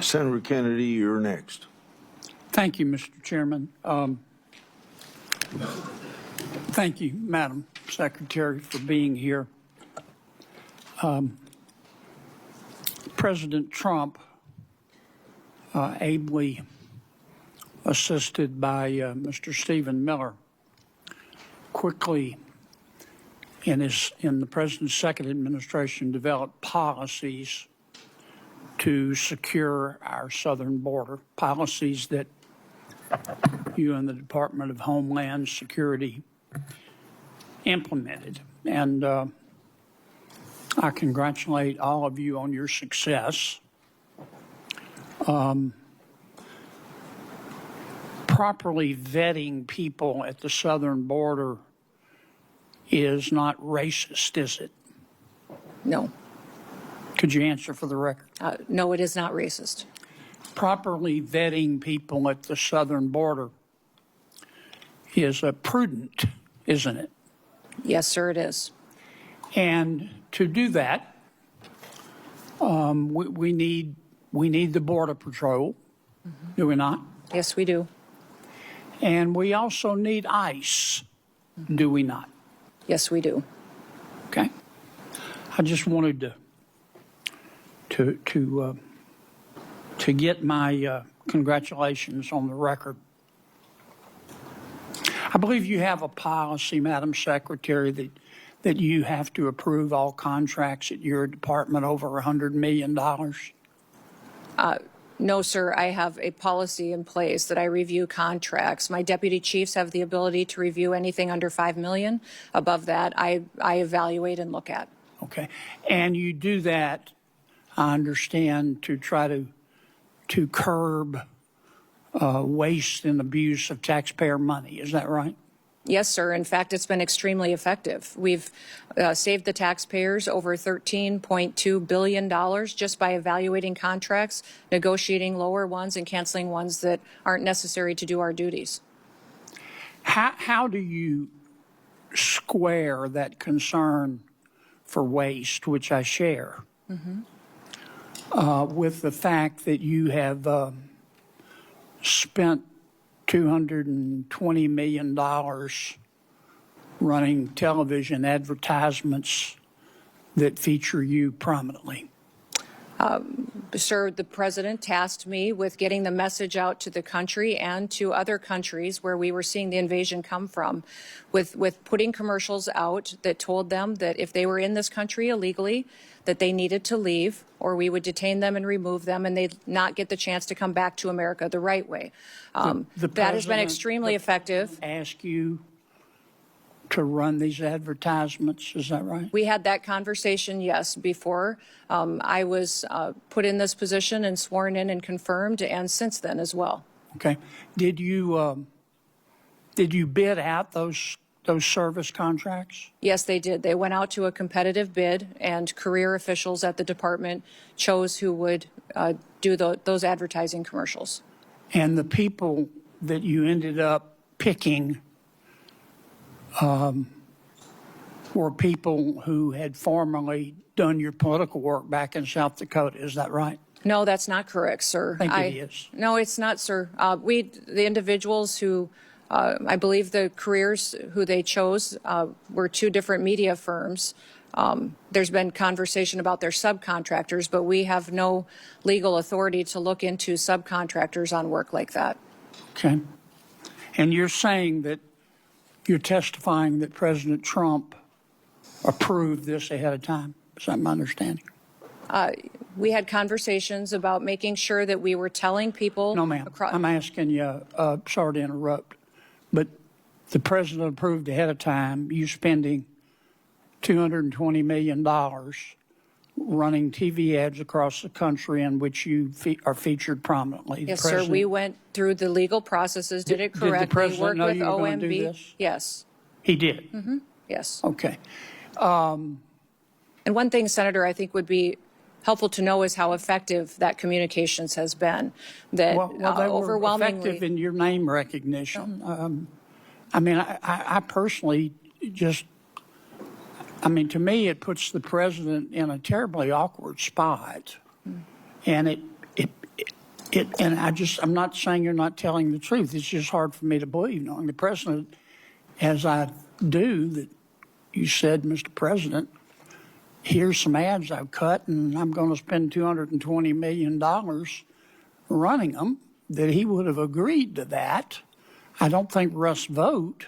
Senator Kennedy, you're next. Thank you, Mr. Chairman. Thank you, Madam Secretary, for being here. President Trump, ably assisted by Mr. Stephen Miller, quickly in the President's second administration developed policies to secure our southern border, policies that you and the Department of Homeland Security implemented. And I congratulate all of you on your success. Properly vetting people at the southern border is not racist, is it? No. Could you answer for the record? No, it is not racist. Properly vetting people at the southern border is prudent, isn't it? Yes, sir, it is. And to do that, we need the Border Patrol, do we not? Yes, we do. And we also need ICE, do we not? Yes, we do. Okay. I just wanted to get my congratulations on the record. I believe you have a policy, Madam Secretary, that you have to approve all contracts at your department over $100 million. No, sir, I have a policy in place that I review contracts. My deputy chiefs have the ability to review anything under $5 million. Above that, I evaluate and look at. Okay. And you do that, I understand, to try to curb waste and abuse of taxpayer money. Is that right? Yes, sir. In fact, it's been extremely effective. We've saved the taxpayers over $13.2 billion just by evaluating contracts, negotiating lower ones, and canceling ones that aren't necessary to do our duties. How do you square that concern for waste, which I share, with the fact that you have spent $220 million running television advertisements that feature you prominently? Sir, the president tasked me with getting the message out to the country and to other countries where we were seeing the invasion come from, with putting commercials out that told them that if they were in this country illegally, that they needed to leave, or we would detain them and remove them, and they'd not get the chance to come back to America the right way. That has been extremely effective. Ask you to run these advertisements, is that right? We had that conversation, yes, before I was put in this position and sworn in and confirmed, and since then as well. Okay. Did you bid out those service contracts? Yes, they did. They went out to a competitive bid, and career officials at the department chose who would do those advertising commercials. And the people that you ended up picking were people who had formerly done your political work back in South Dakota. Is that right? No, that's not correct, sir. I think it is. No, it's not, sir. The individuals who, I believe the careers who they chose were two different media firms. There's been conversation about their subcontractors, but we have no legal authority to look into subcontractors on work like that. Okay. And you're saying that you're testifying that President Trump approved this ahead of time. Is that my understanding? We had conversations about making sure that we were telling people. No, ma'am. I'm asking you, sorry to interrupt, but the president approved ahead of time you spending $220 million running TV ads across the country in which you are featured prominently. Yes, sir. We went through the legal processes, did it correctly. Did the president know worked with you were going to do OMB. this? Yes. He did? Mm-hmm. Yes. Okay. And one thing, Senator, I think would be helpful to know is how effective that communications has been. That Well, they were overwhelmingly effective in your name recognition. I mean, I personally just, I mean, to me, it puts the president in a terribly awkward spot. And And I'm not saying you're not telling the truth. It's just hard for me to believe, knowing the president, as I do, that you said, Mr. President, here's some ads I've cut, and I'm going to spend $220 million running them, that he would have agreed to that. I don't think Russ Vogt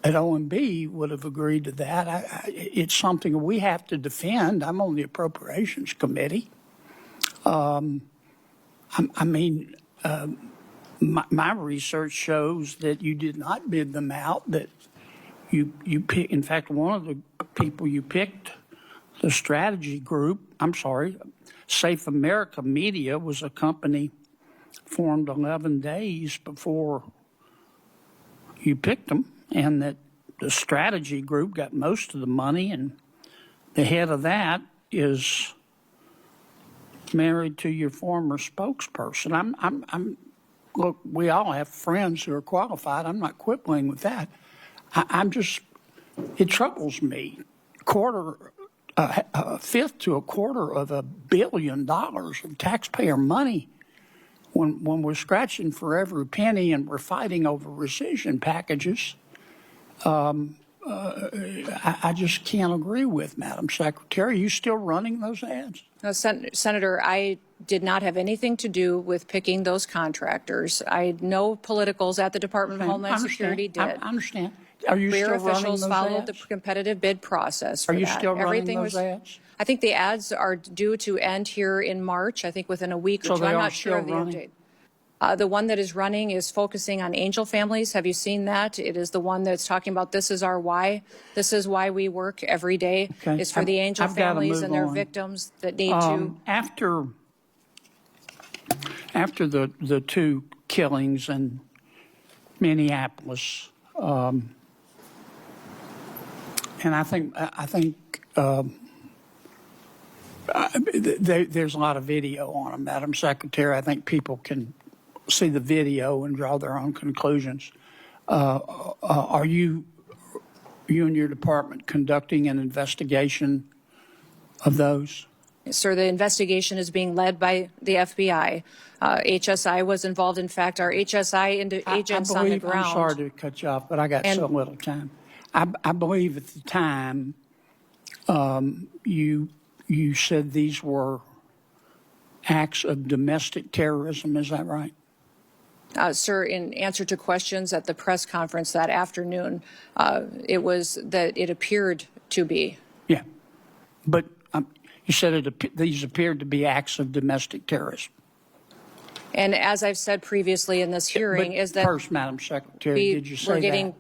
at OMB would have agreed to that. It's something we have to defend. I'm on the Appropriations Committee. My research shows that you did not bid them out, that you pick, in fact, one of the people you picked, the strategy group, Safe America Media was a company formed 11 days before you picked them, and that the strategy group got most of the money, and the head of that is married to your former spokesperson. Look, we all have friends who are qualified. I'm not quibbling with that. It troubles me. A fifth to a quarter of $1 billion of taxpayer money when we're scratching for every penny and we're fighting over rescission packages. I just can't agree with, Madam Secretary. Are you still running those ads? No, Senator, I did not have anything to do with picking those contractors. I know politicals at the Department of Homeland Security did. I understand. Are you Career still running officials those followed ads? the competitive bid process for Are you that. still running Everything those ads? I think the ads are due to end here in March, I think within a week or two. I'm not sure of the update. The one that is running is focusing on angel families. Have you seen that? It is the one that's talking about this is our why. This is why we work every day. Okay. It's for the angel families and their victims that need to. After the two killings in Minneapolis, and I think there's a lot of video on them, Madam Secretary. I think people can see the video and draw their own conclusions. Are you and your department conducting an investigation of those? Sir, the investigation is being led by the FBI. HSI was involved. In fact, our HSI agents on the ground. I'm sorry to cut you off, but I got so little time. I believe at the time you said these were acts of domestic terrorism. Is that right? Sir, in answer to questions at the press conference that afternoon, it was that it appeared to be. Yeah, but you said these appeared to be acts of domestic terrorism. And as I've said previously in this hearing, is that first, Madam Secretary, did you say we're getting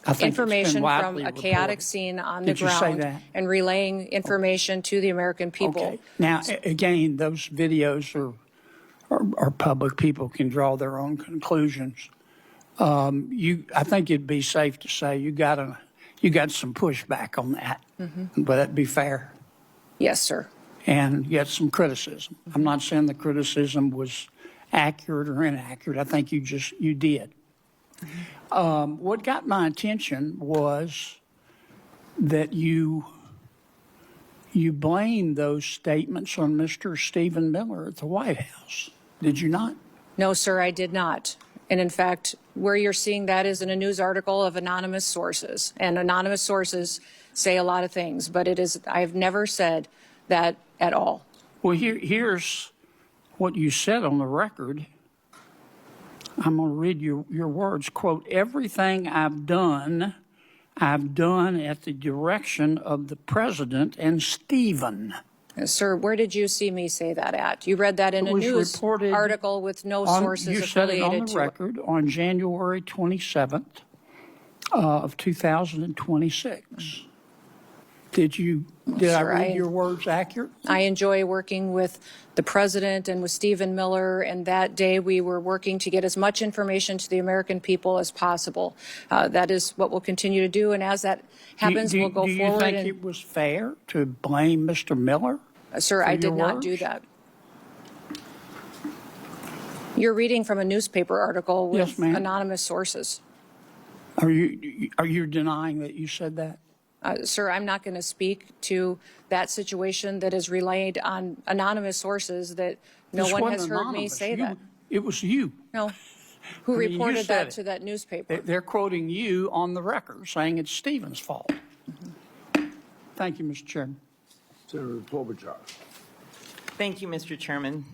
that? information from a chaotic scene on the ground and relaying information to the American people. Okay. Now, again, those videos are public. People can draw their own conclusions. I think it'd be safe to say you got some pushback on that. Mm-hmm. Would that be fair? Yes, sir. And you got some criticism. I'm not saying the criticism was accurate or inaccurate. I think you did. Mm-hmm. What got my attention was that you blamed those statements on Mr. Stephen Miller at the White House. Did you not? No, sir, I did not. And in fact, where you're seeing that is in a news article of anonymous sources. And anonymous sources say a lot of things, but I've never said that at all. Well, here's what you said on the record. I'm going to read your words. Quote, everything I've done at the direction of the president and Stephen. Sir, where did you see me say that at? You read that in a news article with no sources affiliated to it. You said it on the record on January 27th of 2026. Did I read your words accurate? I enjoy working with the president and with Stephen Miller, and that day we were working to get as much information to the American people as possible. That is what we'll continue to do, and as that happens, we'll go forward. Do you think it was fair to blame Mr. Miller? Sir, I did not do that. You're reading from a newspaper article with anonymous sources. Are you denying that you said that? Sir, I'm not going to speak to that situation that is relayed on anonymous sources that No This one wasn't has heard me anonymous. say that. It was you. No. Who I mean, you reported said that it. to that newspaper? They're quoting you on the record, saying it's Stephen's fault. Thank you, Mr. Chairman. Senator Klobuchar. Thank you, Mr. Chairman.